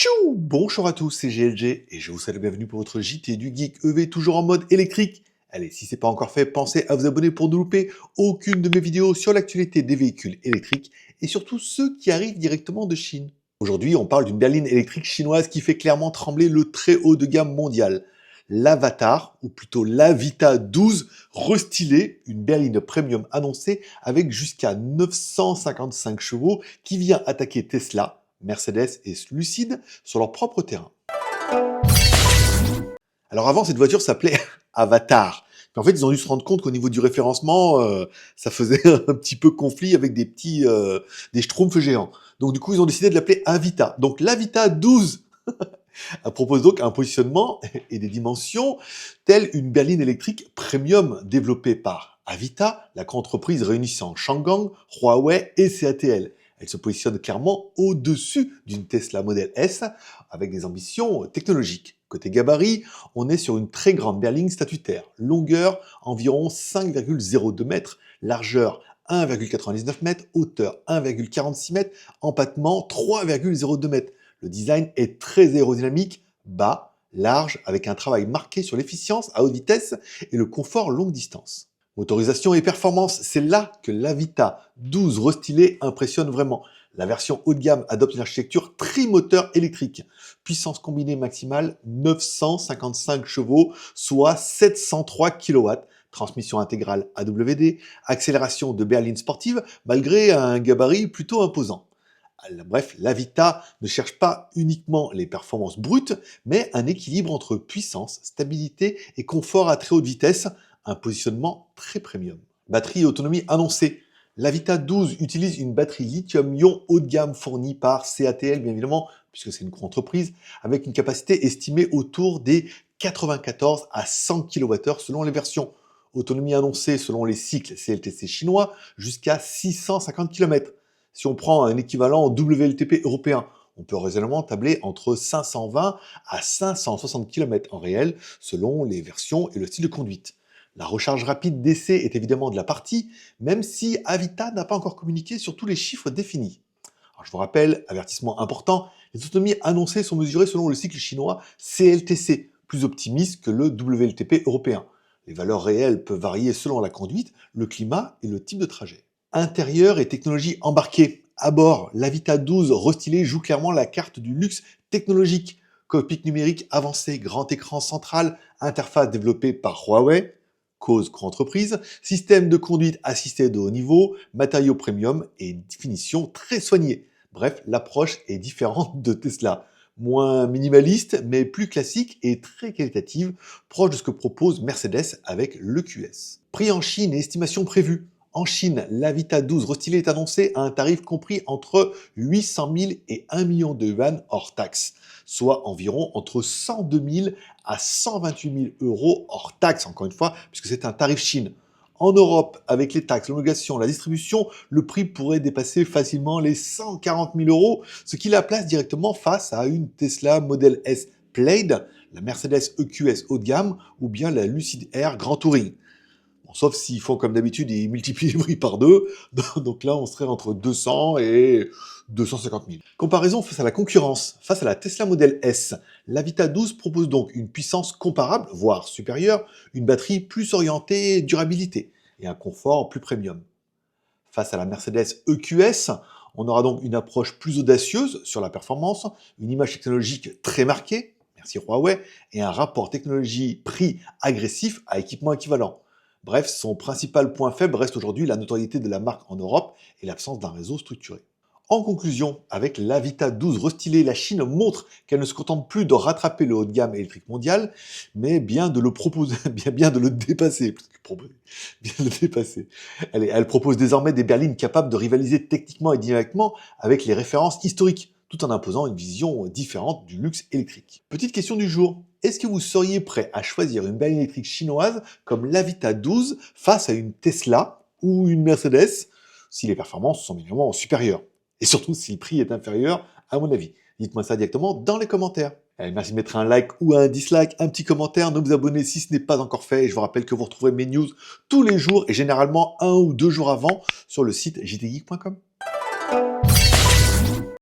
Tchou! Bonjour à tous, c'est GLG et je vous souhaite la bienvenue pour votre JT du Geek EV toujours en mode électrique. Allez, si c'est pas encore fait, pensez à vous abonner pour ne louper aucune de mes vidéos sur l'actualité des véhicules électriques et surtout ceux qui arrivent directement de Chine. Aujourd'hui, on parle d'une berline électrique chinoise qui fait clairement trembler le très haut de gamme mondial. L'Avatar, ou plutôt l'Avita 12, restylée, une berline premium annoncée avec jusqu'à 955 chevaux qui vient attaquer Tesla, Mercedes et Lucid sur leur propre terrain. Alors avant, cette voiture s'appelait Avatar. Mais en fait, ils ont dû se rendre compte qu'au niveau du référencement, ça faisait un petit peu conflit avec des schtroumpfs géants. Donc du coup, ils ont décidé de l'appeler Avita. Donc l'Avita 12 elle propose donc un positionnement et des dimensions telles une berline électrique premium développée par Avita, la co-entreprise réunissant Changan, Huawei et CATL. Elle se positionne clairement au-dessus d'une Tesla Model S avec des ambitions technologiques. Côté gabarit, on est sur une très grande berline statutaire. Longueur environ 5,02 mètres, largeur 1,99 mètres, hauteur 1,46 mètres, empattement 3,02 mètres. Le design est très aérodynamique, bas, large, avec un travail marqué sur l'efficience à haute vitesse et le confort longue distance. Motorisation et performance, c'est là que l'Avita 12 restylée impressionne vraiment. La version haut de gamme adopte une architecture trimoteur électrique. Puissance combinée maximale 955 chevaux, soit 703 kW. Transmission intégrale AWD, accélération de berline sportive malgré un gabarit plutôt imposant. Bref, l'Avita ne cherche pas uniquement les performances brutes, mais un équilibre entre puissance, stabilité et confort à très haute vitesse, un positionnement très premium. Batterie et autonomie annoncée. L'Avita 12 utilise une batterie lithium-ion haut de gamme fournie par CATL, bien évidemment, puisque c'est une co-entreprise, avec une capacité estimée autour des 94 à 100 kWh selon les versions. Autonomie annoncée selon les cycles CLTC chinois jusqu'à 650 km. Si on prend un équivalent WLTP européen, on peut raisonnablement tabler entre 520 à 560 km en réel, selon les versions et le style de conduite. La recharge rapide d'essai est évidemment de la partie, même si Avita n'a pas encore communiqué sur tous les chiffres définis. Alors je vous rappelle, avertissement important, les autonomies annoncées sont mesurées selon le cycle chinois CLTC, plus optimiste que le WLTP européen. Les valeurs réelles peuvent varier selon la conduite, le climat et le type de trajet. Intérieur et technologie embarquée. À bord, l'Avita 12 restylée joue clairement la carte du luxe technologique. Cockpit numérique avancé, grand écran central, interface développée par Huawei, cause co-entreprise, système de conduite assisté de haut niveau, matériaux premium et définition très soignée. Bref, l'approche est différente de Tesla. Moins minimaliste, mais plus classique et très qualitative, proche de ce que propose Mercedes avec l'EQS. Prix en Chine et estimation prévue. En Chine, l'Avita 12 restylée est annoncée à un tarif compris entre 800 000 et 1 million de yuan hors taxe, soit environ entre 102 000 à 128 000 euros hors taxe, encore une fois, puisque c'est un tarif Chine. En Europe, avec les taxes, l'homologation, la distribution, le prix pourrait dépasser facilement les 140 000 euros, ce qui la place directement face à une Tesla Model S Plaid, la Mercedes EQS haut de gamme ou bien la Lucid Air Grand Touring. Bon, sauf s'ils font comme d'habitude, ils multiplient le prix par deux, donc là on serait entre 200 et 250 000. Comparaison face à la concurrence, face à la Tesla Model S, l'Avita 12 propose donc une puissance comparable, voire supérieure, une batterie plus orientée durabilité et un confort plus premium. Face à la Mercedes EQS, on aura donc une approche plus audacieuse sur la performance, une image technologique très marquée, merci Huawei, et un rapport technologie-prix agressif à équipement équivalent. Bref, son principal point faible reste aujourd'hui la notoriété de la marque en Europe et l'absence d'un réseau structuré. En conclusion, avec l'Avita 12 restylée, la Chine montre qu'elle ne se contente plus de rattraper le haut de gamme électrique mondial, mais bien de le proposer, bien de le dépasser. Bien de le dépasser. Elle propose désormais des berlines capables de rivaliser techniquement et dynamiquement avec les références historiques, tout en imposant une vision différente du luxe électrique. Petite question du jour. Est-ce que vous seriez prêt à choisir une berline électrique chinoise comme l'Avita 12 face à une Tesla ou une Mercedes si les performances sont évidemment supérieures? Et surtout si le prix est inférieur, à mon avis. Dites-moi ça directement dans les commentaires. Allez, merci de mettre un like ou un dislike, un petit commentaire, de vous abonner si ce n'est pas encore fait. Et je vous rappelle que vous retrouverez mes news tous les jours et généralement 1 ou 2 jours avant sur le site jtgeek.com.